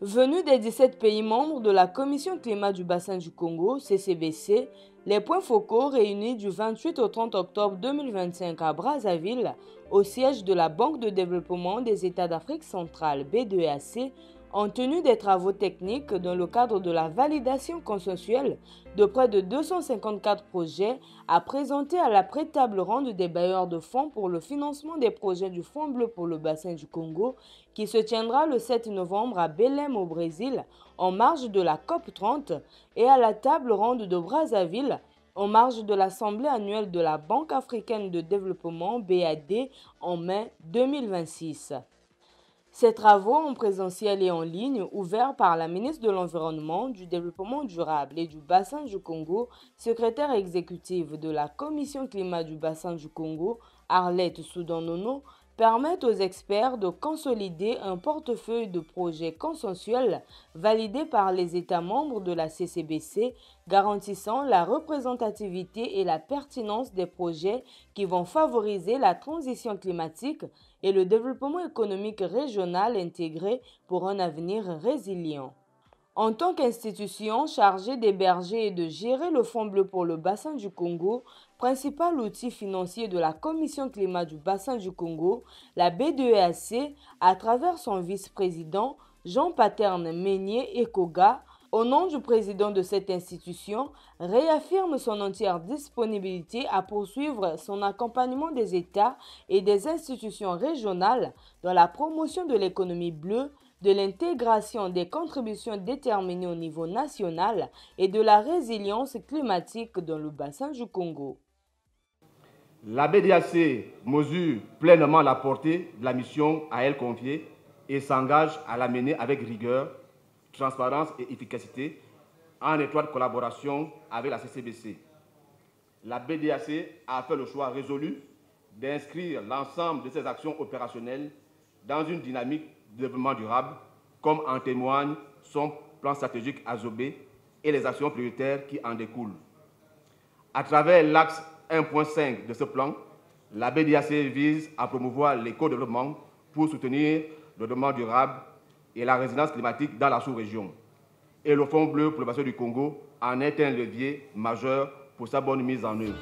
Venus des 17 pays membres de la Commission climat du bassin du Congo, CCBC, les points focaux réunis du 28 au 30 octobre 2025 à Brazzaville, au siège de la Banque de développement des États d'Afrique centrale, B2EAC, ont tenu des travaux techniques dans le cadre de la validation consensuelle de près de 254 projets à présenter à la pré-table ronde des bailleurs de fonds pour le financement des projets du Fonds bleu pour le bassin du Congo qui se tiendra le 7 novembre à Belém au Brésil en marge de la COP 30 et à la table ronde de Brazzaville en marge de l'Assemblée annuelle de la Banque africaine de développement BAD en mai 2026. Ces travaux en présentiel et en ligne, ouverts par la ministre de l'Environnement, du Développement durable et du Bassin du Congo, secrétaire exécutive de la Commission climat du Bassin du Congo, Arlette Soudan-Nono, permettent aux experts de consolider un portefeuille de projets consensuels validés par les États membres de la CCBC, garantissant la représentativité et la pertinence des projets qui vont favoriser la transition climatique et le développement économique régional intégré pour un avenir résilient. En tant qu'institution chargée d'héberger et de gérer le Fonds bleu pour le bassin du Congo, principal outil financier de la Commission climat du bassin du Congo, la B2EAC, à travers son vice-président Jean Paterne Meignier Ekoga, au nom du président de cette institution, réaffirme son entière disponibilité à poursuivre son accompagnement des États et des institutions régionales dans la promotion de l'économie bleue, de l'intégration des contributions déterminées au niveau national et de la résilience climatique dans le bassin du Congo. La BDAC mesure pleinement la portée de la mission à elle confiée et s'engage à la mener avec rigueur, transparence et efficacité en étroite collaboration avec la CCBC. La BDAC a fait le choix résolu d'inscrire l'ensemble de ses actions opérationnelles dans une dynamique de développement durable, comme en témoigne son plan stratégique Azobé et les actions prioritaires qui en découlent. À travers l'axe 1.5 de ce plan, la BDAC vise à promouvoir l'éco-développement pour soutenir le développement durable et la résilience climatique dans la sous-région. Et le Fonds bleu pour le bassin du Congo en est un levier majeur pour sa bonne mise en œuvre.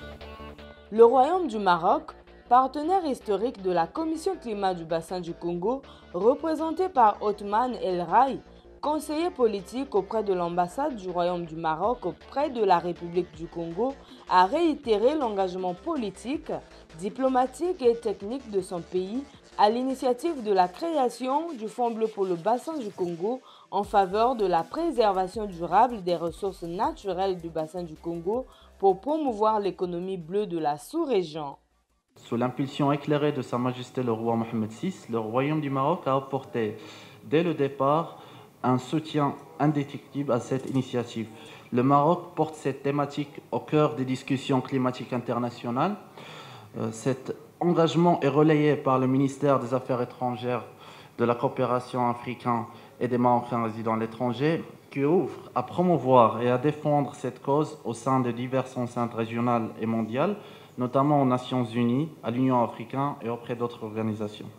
Le Royaume du Maroc, partenaire historique de la Commission climat du bassin du Congo, représenté par Othman El Rai, conseiller politique auprès de l'ambassade du Royaume du Maroc auprès de la République du Congo, a réitéré l'engagement politique, diplomatique et technique de son pays à l'initiative de la création du Fonds bleu pour le bassin du Congo en faveur de la préservation durable des ressources naturelles du bassin du Congo pour promouvoir l'économie bleue de la sous-région. Sous l'impulsion éclairée de Sa Majesté le roi Mohamed VI, le Royaume du Maroc a apporté dès le départ un soutien indéfectible à cette initiative. Le Maroc porte cette thématique au cœur des discussions climatiques internationales. Cet engagement est relayé par le ministère des Affaires étrangères, de la coopération africaine et des Marocains résidant à l'étranger, qui ouvre à promouvoir et à défendre cette cause au sein de diverses enceintes régionales et mondiales, notamment aux Nations Unies, à l'Union africaine et auprès d'autres organisations.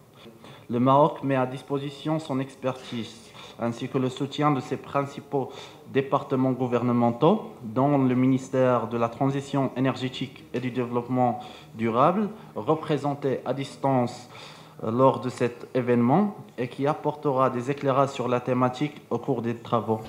Le Maroc met à disposition son expertise ainsi que le soutien de ses principaux départements gouvernementaux, dont le ministère de la Transition énergétique et du Développement durable, représenté à distance lors de cet événement et qui apportera des éclairages sur la thématique au cours des travaux.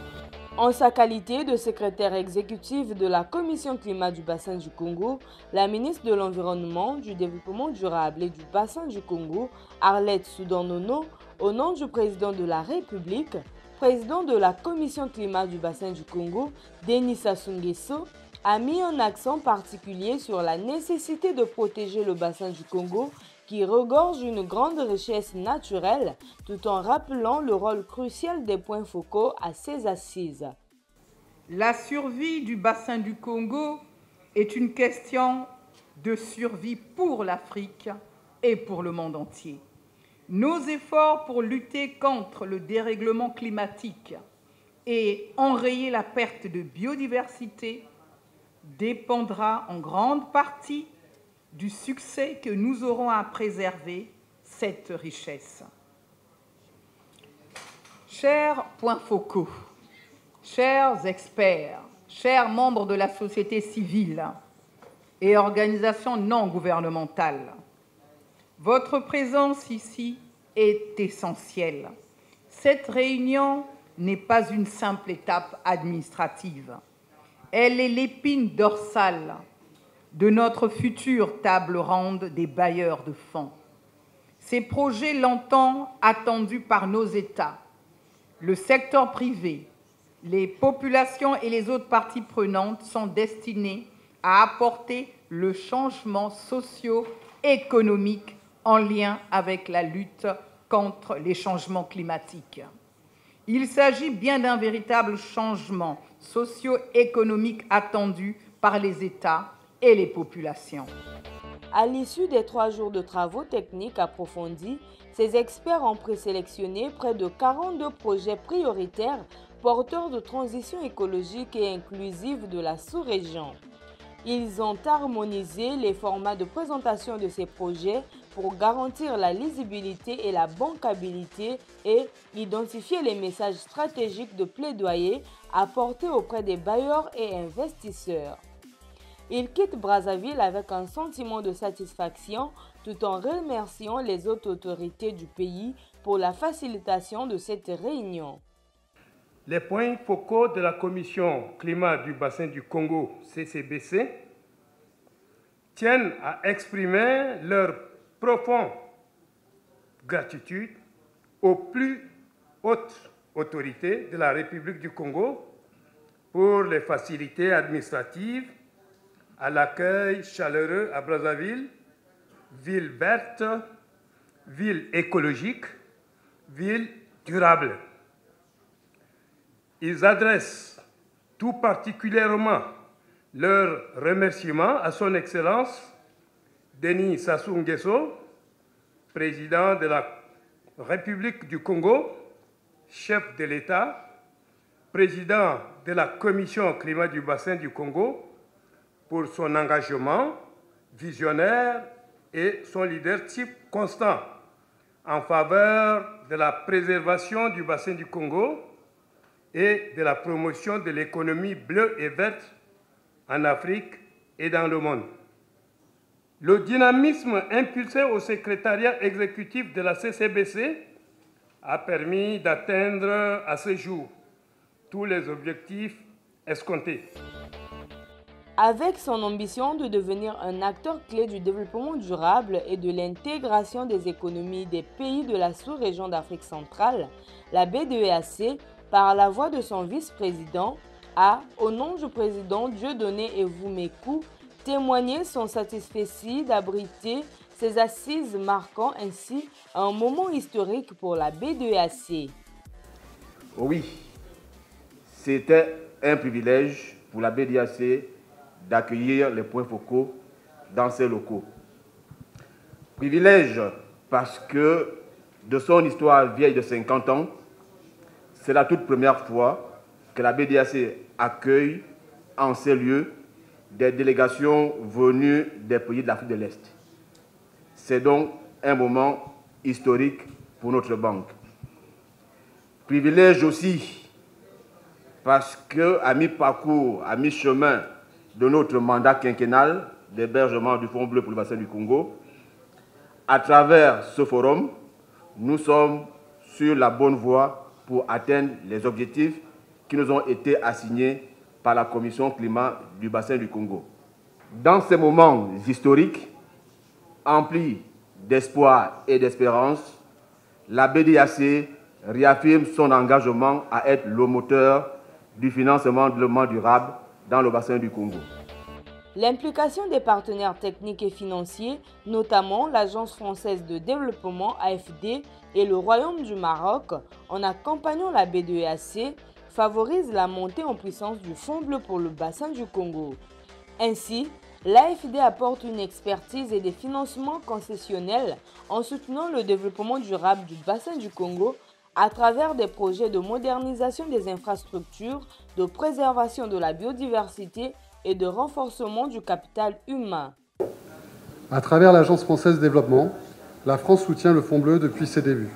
En sa qualité de secrétaire exécutive de la Commission climat du bassin du Congo, la ministre de l'Environnement, du Développement durable et du bassin du Congo, Arlette Soudan-Nono, au nom du président de la République, président de la Commission climat du bassin du Congo, Denis Sassou Nguesso, a mis un accent particulier sur la nécessité de protéger le bassin du Congo qui regorge une grande richesse naturelle, tout en rappelant le rôle crucial des points focaux à ses assises. La survie du bassin du Congo est une question de survie pour l'Afrique et pour le monde entier. Nos efforts pour lutter contre le dérèglement climatique et enrayer la perte de biodiversité dépendra en grande partie du succès que nous aurons à préserver cette richesse. Chers points focaux, chers experts, chers membres de la société civile et organisations non gouvernementales, votre présence ici est essentielle. Cette réunion n'est pas une simple étape administrative. Elle est l'épine dorsale de notre future table ronde des bailleurs de fonds. Ces projets longtemps attendus par nos États, le secteur privé, les populations et les autres parties prenantes sont destinés à apporter le changement socio-économique en lien avec la lutte contre les changements climatiques. Il s'agit bien d'un véritable changement socio-économique attendu par les États et les populations. À l'issue des 3 jours de travaux techniques approfondis, ces experts ont présélectionné près de 42 projets prioritaires porteurs de transition écologique et inclusive de la sous-région. Ils ont harmonisé les formats de présentation de ces projets pour garantir la lisibilité et la bancabilité et identifier les messages stratégiques de plaidoyer à porter auprès des bailleurs et investisseurs. Ils quittent Brazzaville avec un sentiment de satisfaction tout en remerciant les autres autorités du pays pour la facilitation de cette réunion. Les points focaux de la Commission climat du bassin du Congo, CCBC, tiennent à exprimer leur profonde gratitude aux plus hautes autorités de la République du Congo pour les facilités administratives, à l'accueil chaleureux à Brazzaville, ville verte, ville écologique, ville durable. Ils adressent tout particulièrement leurs remerciements à son Excellence Denis Sassou Nguesso, président de la République du Congo, chef de l'État, président de la Commission climat du bassin du Congo, pour son engagement visionnaire et son leadership constant en faveur de la préservation du bassin du Congo et de la promotion de l'économie bleue et verte en Afrique et dans le monde. Le dynamisme impulsé au secrétariat exécutif de la CCBC a permis d'atteindre à ce jour tous les objectifs escomptés. Avec son ambition de devenir un acteur clé du développement durable et de l'intégration des économies des pays de la sous-région d'Afrique centrale, la BDEAC, par la voix de son vice-président, a, au nom du président Dieudonné Evoumekou, témoigné son satisfecit d'abriter ces assises marquant ainsi un moment historique pour la BDEAC. Oui, c'était un privilège pour la BDEAC d'accueillir les points focaux dans ces locaux. Privilège parce que de son histoire vieille de 50 ans, c'est la toute première fois que la BDEAC accueille en ces lieux des délégations venues des pays de l'Afrique de l'Est. C'est donc un moment historique pour notre banque. Privilège aussi parce qu'à mi-parcours, à mi-chemin de notre mandat quinquennal d'hébergement du Fonds bleu pour le bassin du Congo, à travers ce forum, nous sommes sur la bonne voie pour atteindre les objectifs qui nous ont été assignés par la Commission climat du bassin du Congo. Dans ces moments historiques, emplis d'espoir et d'espérance, la BDEAC réaffirme son engagement à être le moteur du financement de développement durable dans le bassin du Congo. L'implication des partenaires techniques et financiers, notamment l'Agence française de développement AFD et le Royaume du Maroc, en accompagnant la BDEAC, favorise la montée en puissance du Fonds bleu pour le bassin du Congo. Ainsi, l'AFD apporte une expertise et des financements concessionnels en soutenant le développement durable du bassin du Congo à travers des projets de modernisation des infrastructures, de préservation de la biodiversité et de renforcement du capital humain. À travers l'Agence française de développement, la France soutient le Fonds bleu depuis ses débuts.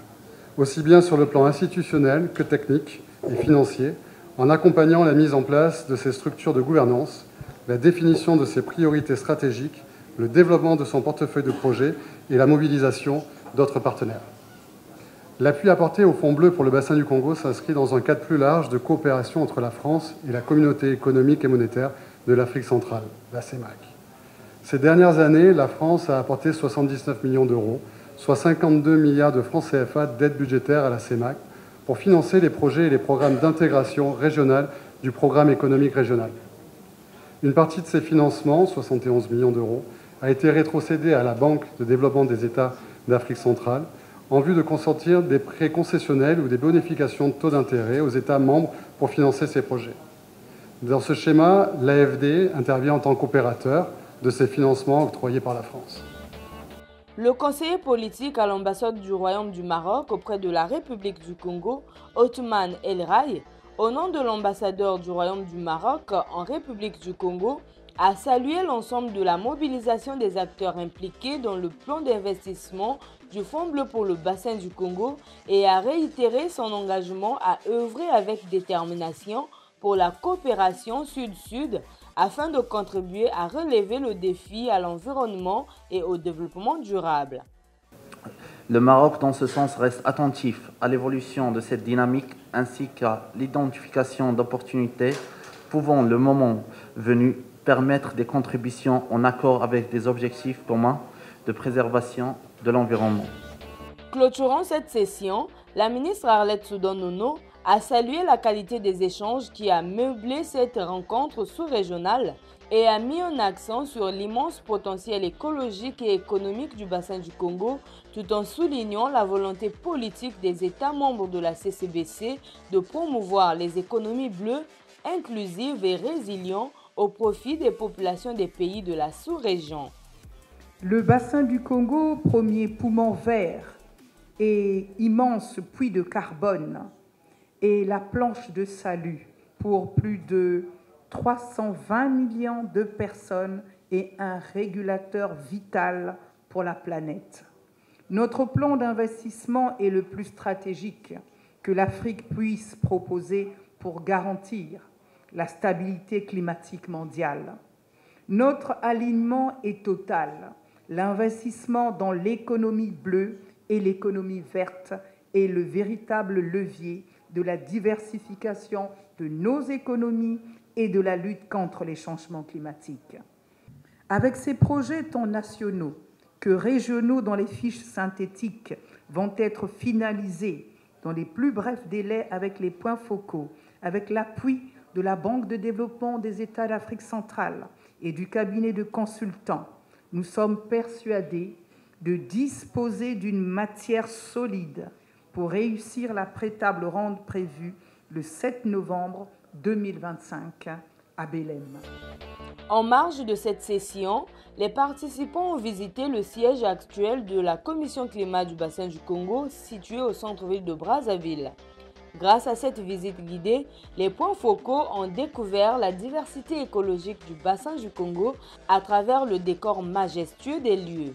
aussi bien sur le plan institutionnel que technique et financier, en accompagnant la mise en place de ses structures de gouvernance, la définition de ses priorités stratégiques, le développement de son portefeuille de projets et la mobilisation d'autres partenaires. L'appui apporté au Fonds bleu pour le bassin du Congo s'inscrit dans un cadre plus large de coopération entre la France et la communauté économique et monétaire de l'Afrique centrale, la CEMAC. Ces dernières années, la France a apporté 79 millions d'euros, soit 52 milliards de francs CFA d'aide budgétaire à la CEMAC, pour financer les projets et les programmes d'intégration régionale du programme économique régional. Une partie de ces financements, 71 millions d'euros, a été rétrocédée à la Banque de développement des États d'Afrique centrale, en vue de consentir des prêts concessionnels ou des bonifications de taux d'intérêt aux États membres pour financer ces projets. Dans ce schéma, l'AFD intervient en tant qu'opérateur de ces financements octroyés par la France. Le conseiller politique à l'ambassade du Royaume du Maroc auprès de la République du Congo, Othman El Rai, au nom de l'ambassadeur du Royaume du Maroc en République du Congo, a salué l'ensemble de la mobilisation des acteurs impliqués dans le plan d'investissement du Fonds bleu pour le bassin du Congo et a réitéré son engagement à œuvrer avec détermination pour la coopération Sud-Sud afin de contribuer à relever le défi à l'environnement et au développement durable. Le Maroc, dans ce sens, reste attentif à l'évolution de cette dynamique ainsi qu'à l'identification d'opportunités pouvant, le moment venu, permettre des contributions en accord avec des objectifs communs de préservation de l'environnement. Clôturant cette session, la ministre Arlette Soudan-Nono a salué la qualité des échanges qui a meublé cette rencontre sous-régionale et a mis un accent sur l'immense potentiel écologique et économique du bassin du Congo, tout en soulignant la volonté politique des États membres de la CCBC de promouvoir les économies bleues, inclusives et résilientes au profit des populations des pays de la sous-région. Le bassin du Congo, premier poumon vert et immense puits de carbone, est la planche de salut pour plus de 320 millions de personnes et un régulateur vital pour la planète. Notre plan d'investissement est le plus stratégique que l'Afrique puisse proposer pour garantir la stabilité climatique mondiale. Notre alignement est total. L'investissement dans l'économie bleue et l'économie verte est le véritable levier de la diversification de nos économies et de la lutte contre les changements climatiques. Avec ces projets tant nationaux que régionaux dont les fiches synthétiques vont être finalisées dans les plus brefs délais avec les points focaux, avec l'appui de la Banque de développement des États d'Afrique centrale et du cabinet de consultants, nous sommes persuadés de disposer d'une matière solide pour réussir la pré-table ronde prévue le 7 novembre 2025 à Belém. En marge de cette session, les participants ont visité le siège actuel de la Commission climat du bassin du Congo situé au centre-ville de Brazzaville. Grâce à cette visite guidée, les points focaux ont découvert la diversité écologique du bassin du Congo à travers le décor majestueux des lieux.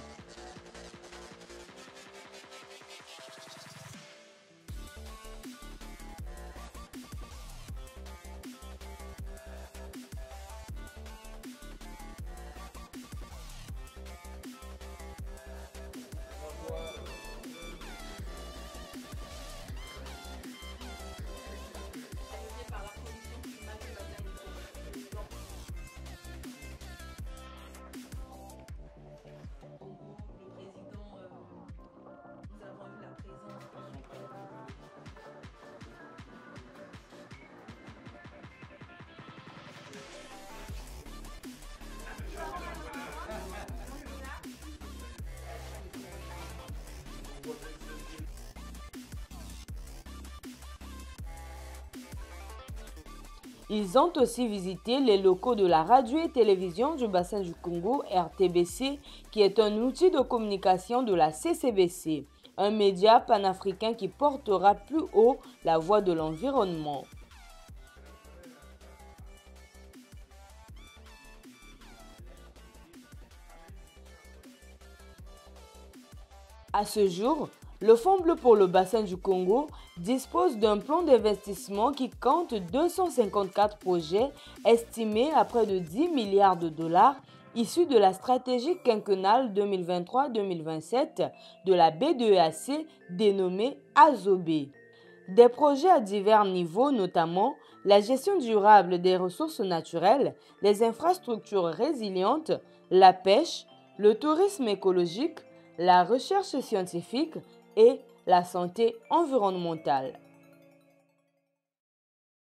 Ils ont aussi visité les locaux de la radio et télévision du bassin du Congo, RTBC, qui est un outil de communication de la CCBC, un média panafricain qui portera plus haut la voix de l'environnement. À ce jour, Le Fonds bleu pour le bassin du Congo dispose d'un plan d'investissement qui compte 254 projets estimés à près de 10 milliards de dollars issus de la stratégie quinquennale 2023-2027 de la B2EAC dénommée AZOB. Des projets à divers niveaux, notamment la gestion durable des ressources naturelles, les infrastructures résilientes, la pêche, le tourisme écologique, la recherche scientifique et la santé environnementale.